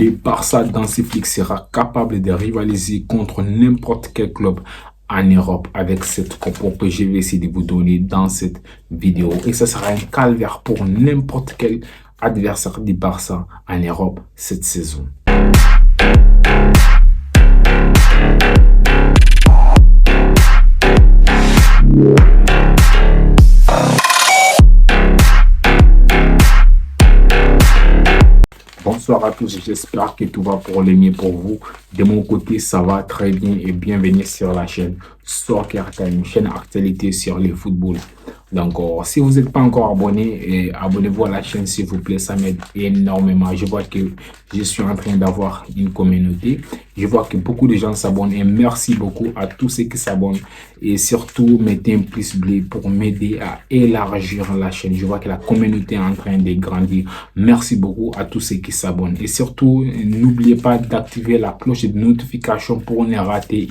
Le Barça dans ses flics sera capable de rivaliser contre n'importe quel club en Europe avec cette compo que je vais essayer de vous donner dans cette vidéo. Et ça sera un calvaire pour n'importe quel adversaire du Barça en Europe cette saison. Bonsoir à tous, j'espère que tout va pour le mieux pour vous. De mon côté, ça va très bien et bienvenue sur la chaîne Soccer Time, chaîne actualité sur le football. Donc, si vous n'êtes pas encore abonné, abonnez-vous à la chaîne s'il vous plaît, ça m'aide énormément. Je vois que je suis en train d'avoir une communauté. Je vois que beaucoup de gens s'abonnent et merci beaucoup à tous ceux qui s'abonnent. Et surtout, mettez un pouce bleu pour m'aider à élargir la chaîne. Je vois que la communauté est en train de grandir. Merci beaucoup à tous ceux qui s'abonnent. Et surtout, n'oubliez pas d'activer la cloche de notification pour ne rater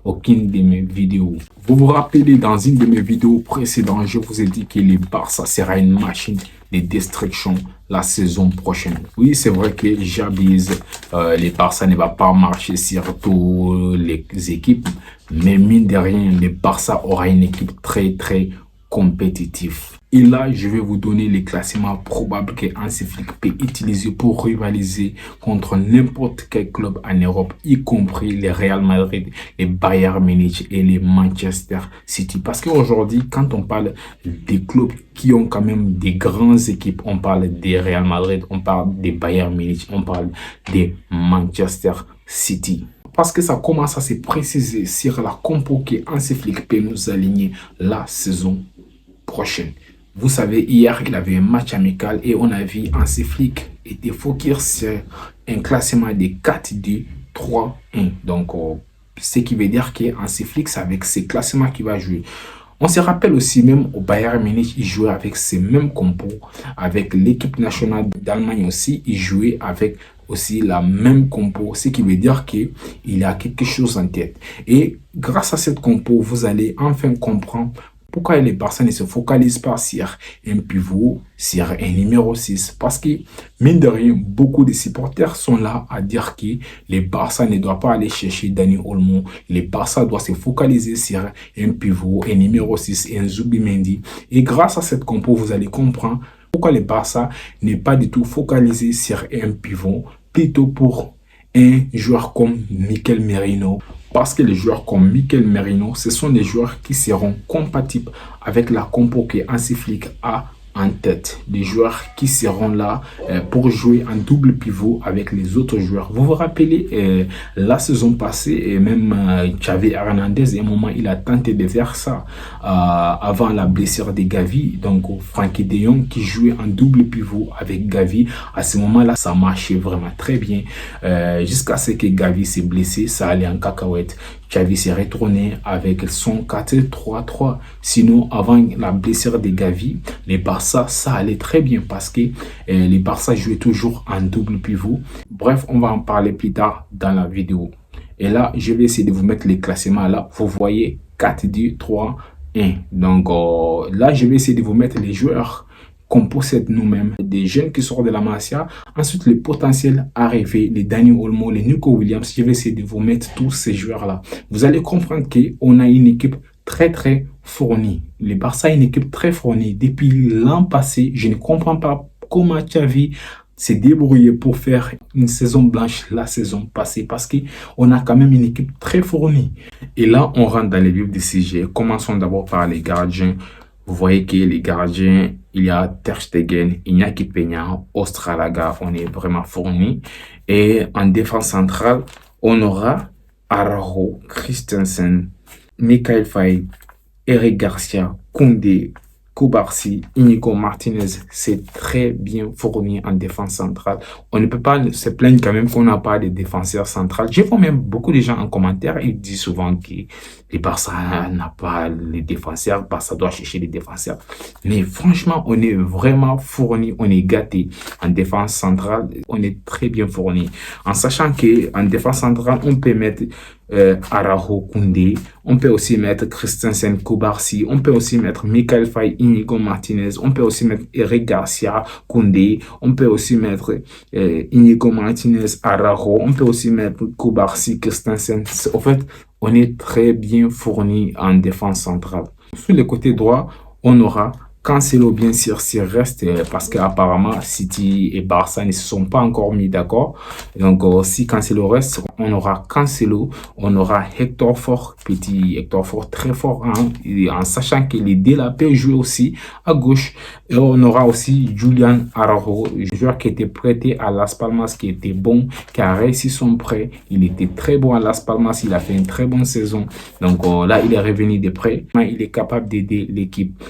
aucune de mes vidéos. Vous vous rappelez, dans une de mes vidéos précédentes, je vous ai dit que le Barça sera une machine de destruction la saison prochaine. Oui, c'est vrai que j'abuse. Le Barça ne va pas marcher sur toutes les équipes, mais mine de rien, le Barça aura une équipe très compétitive. Et là, je vais vous donner les classements probables que Hansi Flick peut utiliser pour rivaliser contre n'importe quel club en Europe, y compris les Real Madrid, les Bayern Munich et les Manchester City. Parce qu'aujourd'hui, quand on parle des clubs qui ont quand même des grandes équipes, on parle des Real Madrid, on parle des Bayern Munich, on parle des Manchester City. Parce que ça commence à se préciser sur la compo que Hansi Flick peut nous aligner la saison prochaine. Vous savez, hier, il avait un match amical et on a vu Hansi Flick était focus sur un classement de 4-2-3-1. Donc, ce qui veut dire que Hansi Flick, c'est avec ces classements qu'il va jouer. On se rappelle aussi même au Bayern Munich, il jouait avec ces mêmes compos. Avec l'équipe nationale d'Allemagne aussi, il jouait avec aussi la même compo. Ce qui veut dire qu'il a quelque chose en tête. Et grâce à cette compo, vous allez enfin comprendre pourquoi les Barça ne se focalisent pas sur un pivot, sur un numéro 6. Parce que, mine de rien, beaucoup de supporters sont là à dire que les Barça ne doivent pas aller chercher Dani Olmo. Les Barça doivent se focaliser sur un pivot, un numéro 6 et un Zubimendi. Et grâce à cette compo, vous allez comprendre pourquoi les Barça n'est pas du tout focalisé sur un pivot, plutôt pour un joueur comme Mikel Merino. Parce que les joueurs comme Mikel Merino, ce sont des joueurs qui seront compatibles avec la compo que Hansi Flick a en tête. Des joueurs qui seront là pour jouer en double pivot avec les autres joueurs. Vous vous rappelez, la saison passée, et même Xavi Hernandez, à un moment, il a tenté de faire ça avant la blessure de Gavi. Donc, Frenkie de Jong qui jouait en double pivot avec Gavi. À ce moment-là, ça marchait vraiment très bien. Jusqu'à ce que Gavi s'est blessé, ça allait en cacahuète. Xavi s'est retourné avec son 4-3-3. Sinon, avant la blessure de Gavi, les Barça, ça allait très bien parce que les Barça jouaient toujours en double pivot. Bref, on va en parler plus tard dans la vidéo. Et là, je vais essayer de vous mettre les classements là. Vous voyez 4-2-3-1. Donc là, je vais essayer de vous mettre les joueurs qu'on possède nous-mêmes, des jeunes qui sortent de la Masia, ensuite les potentiels arrivés, les Dani Olmo, les Nico Williams. Je vais essayer de vous mettre tous ces joueurs-là. Vous allez comprendre qu'on a une équipe très fournie. Le Barça a une équipe très fournie. Depuis l'an passé, je ne comprends pas comment Xavi s'est débrouillé pour faire une saison blanche la saison passée, parce qu'on a quand même une équipe très fournie. Et là, on rentre dans les vifs du sujet. Commençons d'abord par les gardiens. Vous voyez que les gardiens, il y a Ter Stegen, Iñaki Peña, Ostralaga, on est vraiment fournis. Et en défense centrale, on aura Araujo, Christensen, Michael Faye, Eric Garcia, Koundé, Kubarsi, Inigo Martinez. C'est très bien fourni en défense centrale. On ne peut pas se plaindre quand même qu'on n'a pas de défenseurs centrales. Je vois même beaucoup de gens en commentaire, ils disent souvent que les Barça n'a pas les défenseurs, Barça doit chercher les défenseurs. Mais franchement, on est vraiment fourni, on est gâté en défense centrale, on est très bien fourni. En sachant qu'en défense centrale, on peut mettre Araujo, Koundé, on peut aussi mettre Christensen, Kubarsi, on peut aussi mettre Michael Faye, Inigo Martinez. On peut aussi mettre Eric Garcia, Koundé. On peut aussi mettre Inigo Martinez, Araujo. On peut aussi mettre Kubarsi, Christensen. En fait, on est très bien fourni en défense centrale. Sur le côté droit, on aura Cancelo, bien sûr, s'il reste, parce qu'apparemment, City et Barça ne se sont pas encore mis d'accord. Donc, si Cancelo reste, on aura Cancelo, on aura Hector Fort, petit Hector Fort très fort, hein, en sachant que les Dela peut jouer aussi à gauche. Et on aura aussi Julian Araujo, joueur qui était prêté à Las Palmas, qui était bon, qui a réussi son prêt. Il était très bon à Las Palmas, il a fait une très bonne saison. Donc là, il est revenu de prêt. Il est capable d'aider l'équipe.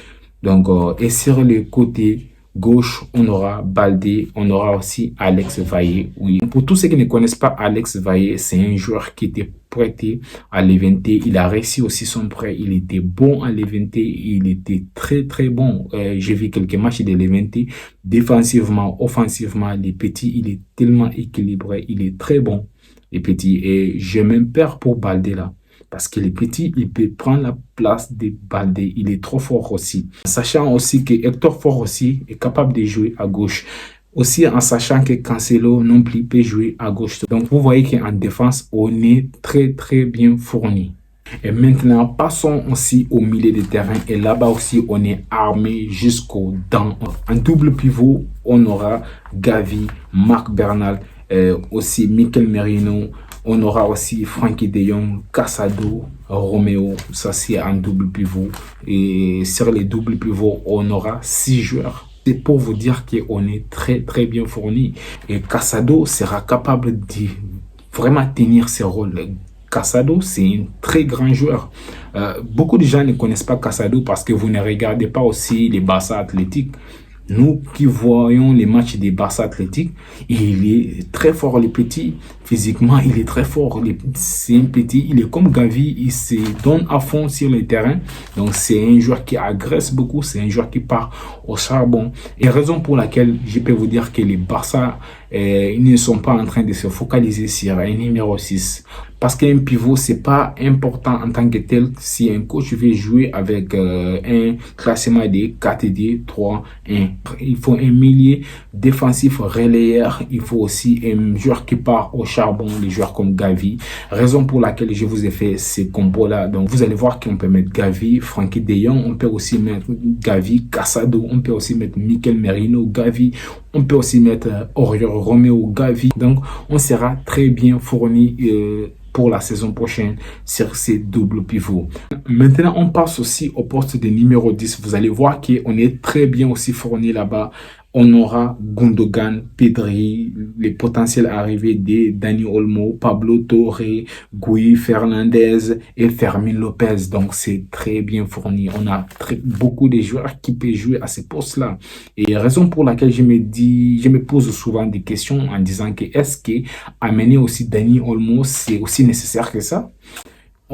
Donc, et sur le côté gauche, on aura Baldé, on aura aussi Alex Valle. Oui. Pour tous ceux qui ne connaissent pas Alex Valle, c'est un joueur qui était prêté à Levante. Il a réussi aussi son prêt. Il était bon à Levante. Il était très, très bon. J'ai vu quelques matchs de Levante. Défensivement, offensivement, les petits, il est tellement équilibré. Il est très bon, les petits. Et j'ai même peur pour Baldé là. Parce que les petits, il peut prendre la place de Baldé. Il est trop fort aussi. Sachant aussi que Hector Fort aussi est capable de jouer à gauche. Aussi en sachant que Cancelo non plus peut jouer à gauche. Donc vous voyez qu'en défense, on est très très bien fourni. Et maintenant, passons aussi au milieu de terrain. Et là-bas aussi, on est armé jusqu'aux dents. En double pivot, on aura Gavi, Marc Bernal, aussi Mikel Merino. On aura aussi Frenkie de Jong, Casado, Romeo. Ça, c'est un double pivot. Et sur les doubles pivots, on aura 6 joueurs. C'est pour vous dire qu'on est très, très bien fourni. Et Casado sera capable de vraiment tenir ses rôles. Casado, c'est un très grand joueur. Beaucoup de gens ne connaissent pas Casado parce que vous ne regardez pas aussi les Barça Athlétiques. Nous qui voyons les matchs des Barça Athlétiques, il est très fort, le petit. Physiquement, il est très fort. C'est un petit, il est comme Gavi, il se donne à fond sur le terrain. Donc, c'est un joueur qui agresse beaucoup, c'est un joueur qui part au charbon. Et raison pour laquelle je peux vous dire que les Barça, ils ne sont pas en train de se focaliser sur un numéro 6. Parce qu'un pivot, c'est pas important en tant que tel. Si un coach veut jouer avec un classement de 4-2, 3-1, il faut un milieu défensif relayeur. Il faut aussi un joueur qui part au charbon, les joueurs comme Gavi. Raison pour laquelle je vous ai fait ces combos-là. Donc, vous allez voir qu'on peut mettre Gavi, Frenkie de Jong. On peut aussi mettre Gavi, Casado. On peut aussi mettre Mikel Merino, Gavi. On peut aussi mettre Romeo, Gavi. Donc, on sera très bien fourni pour la saison prochaine sur ces doubles pivots. Maintenant, on passe aussi au poste de numéro 10. Vous allez voir qu'on est très bien aussi fourni là-bas. On aura Gundogan, Pedri, les potentiels arrivés de Dani Olmo, Pablo Torre, Gui Fernandez et Fermin Lopez. Donc, c'est très bien fourni. On a beaucoup de joueurs qui peuvent jouer à ces postes-là. Et raison pour laquelle je me pose souvent des questions en disant que est-ce que amener aussi Dani Olmo, c'est aussi nécessaire que ça?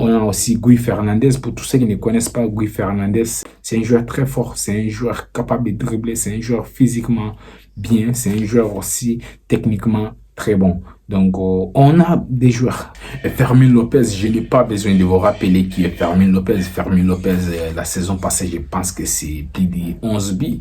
On a aussi Gui Fernandez. Pour tous ceux qui ne connaissent pas Gui Fernandez, c'est un joueur très fort. C'est un joueur capable de dribbler. C'est un joueur physiquement bien. C'est un joueur aussi techniquement très bon. Donc, on a des joueurs. Et Fermin Lopez, je n'ai pas besoin de vous rappeler qui est Fermin Lopez. Fermin Lopez, la saison passée, je pense que c'est plus de 11 buts.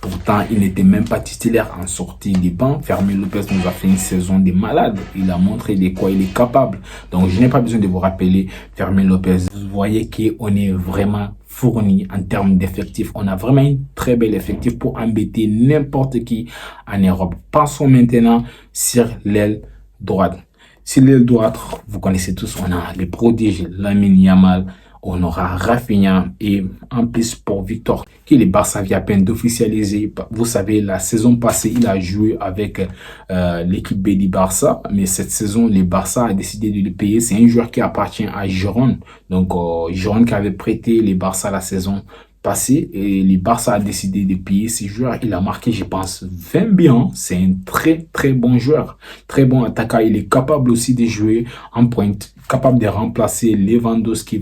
Pourtant, il n'était même pas titulaire en sortie du banc. Fermin Lopez nous a fait une saison de malade. Il a montré de quoi il est capable. Donc, je n'ai pas besoin de vous rappeler Fermin Lopez. Vous voyez qu'on est vraiment fourni en termes d'effectifs. On a vraiment un très bel effectif pour embêter n'importe qui en Europe. Passons maintenant sur l'aile droite. Sur l'aile droite, vous connaissez tous, on a les prodiges Lamine Yamal. On aura Rafinha et en plus pour Victor, qui le Barça vient à peine d'officialiser. Vous savez, la saison passée, il a joué avec l'équipe B du Barça. Mais cette saison, le Barça a décidé de le payer. C'est un joueur qui appartient à Girone. Donc, Girone qui avait prêté le Barça la saison passée. Et le Barça a décidé de payer ce joueur. Il a marqué, je pense, 20 buts. C'est un très, très bon joueur. Très bon attaquant. Il est capable aussi de jouer en pointe. Capable de remplacer Lewandowski.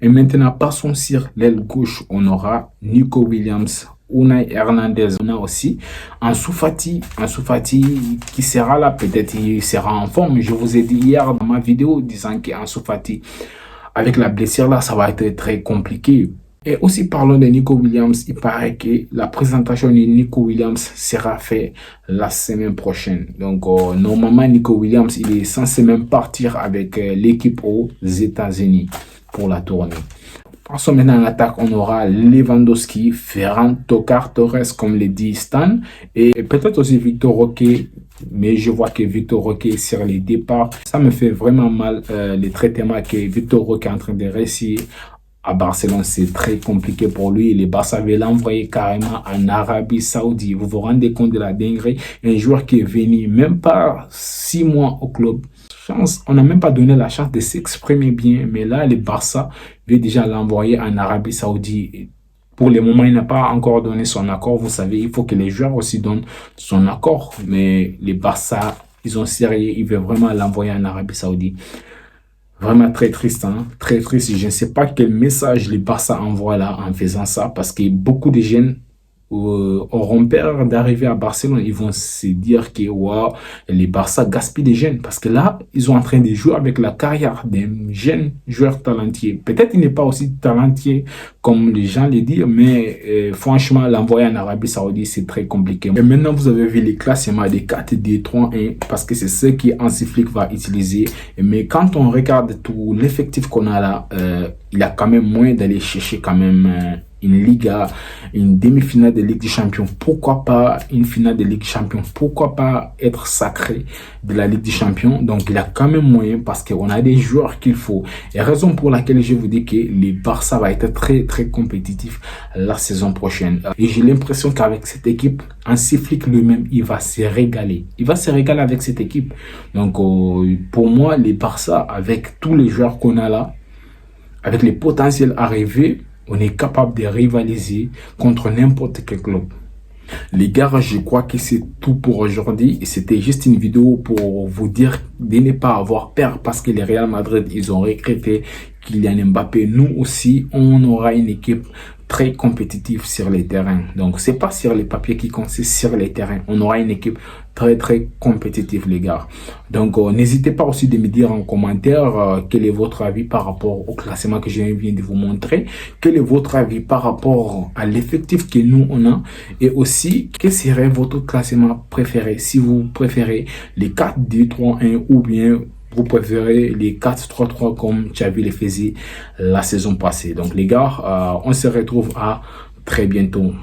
Et maintenant, passons sur l'aile gauche. On aura Nico Williams, Unai Hernandez. On a aussi Ansu Fati qui sera là. Peut-être il sera en forme. Je vous ai dit hier dans ma vidéo disant qu'Ansu Fati, avec la blessure là, ça va être très compliqué. Et aussi parlons de Nico Williams, il paraît que la présentation de Nico Williams sera faite la semaine prochaine. Donc normalement Nico Williams, il est censé même partir avec l'équipe aux États-Unis pour la tournée. Passons maintenant en attaque, on aura Lewandowski, Ferran Torres, comme le dit Stan, et peut-être aussi Victor Roque, mais je vois que Victor Roque est sur les départs. Ça me fait vraiment mal le traitement que Victor Roque est en train de réussir à Barcelone. C'est très compliqué pour lui. Les Barça veulent l'envoyer carrément en Arabie Saoudite. Vous vous rendez compte de la dinguerie? Un joueur qui est venu même pas 6 mois au club. On n'a même pas donné la chance de s'exprimer bien. Mais là, les Barça veulent déjà l'envoyer en Arabie Saoudite. Pour le moment, il n'a pas encore donné son accord. Vous savez, il faut que les joueurs aussi donnent son accord. Mais les Barça, ils sont sérieux. Ils veulent vraiment l'envoyer en Arabie Saoudite. Vraiment très triste, hein? Très triste. Je ne sais pas quel message les Barça envoient là en faisant ça, parce que beaucoup de jeunes auront peur d'arriver à Barcelone. Ils vont se dire que wow, les Barça gaspillent des jeunes, parce que là, ils sont en train de jouer avec la carrière des jeunes joueurs talentueux. Peut-être qu'il n'est pas aussi talentueux comme les gens le disent, mais franchement, l'envoyer en Arabie Saoudite, c'est très compliqué. Et maintenant, vous avez vu les classements des 4-2-3-1, parce que c'est ce que Hansi Flick va utiliser. Mais quand on regarde tout l'effectif qu'on a là, il y a quand même moyen d'aller chercher quand même une Liga, une demi-finale de Ligue des Champions. Pourquoi pas une finale de Ligue des Champions? Pourquoi pas être sacré de la Ligue des Champions? Donc, il y a quand même moyen, parce qu'on a des joueurs qu'il faut. Et raison pour laquelle je vous dis que les Barça va être très, très compétitif la saison prochaine. Et j'ai l'impression qu'avec cette équipe, Hansi Flick lui-même, il va se régaler. Il va se régaler avec cette équipe. Donc, pour moi, les Barça, avec tous les joueurs qu'on a là, avec les potentiels arrivés, on est capable de rivaliser contre n'importe quel club. Les gars, je crois que c'est tout pour aujourd'hui. Et c'était juste une vidéo pour vous dire de ne pas avoir peur, parce que les Real Madrid, ils ont recruté Kylian Mbappé. Nous aussi, on aura une équipe très compétitive sur les terrains. Donc, c'est pas sur les papiers qui compte, c'est sur les terrains. On aura une équipe très, très compétitive, les gars. Donc, n'hésitez pas aussi de me dire en commentaire quel est votre avis par rapport au classement que je viens de vous montrer. Quel est votre avis par rapport à l'effectif que nous, on a. Et aussi, quel serait votre classement préféré? Si vous préférez les 4-2-3-1 ou bien vous préférez les 4-3-3 comme Xavi les faisait la saison passée. Donc les gars, on se retrouve à très bientôt.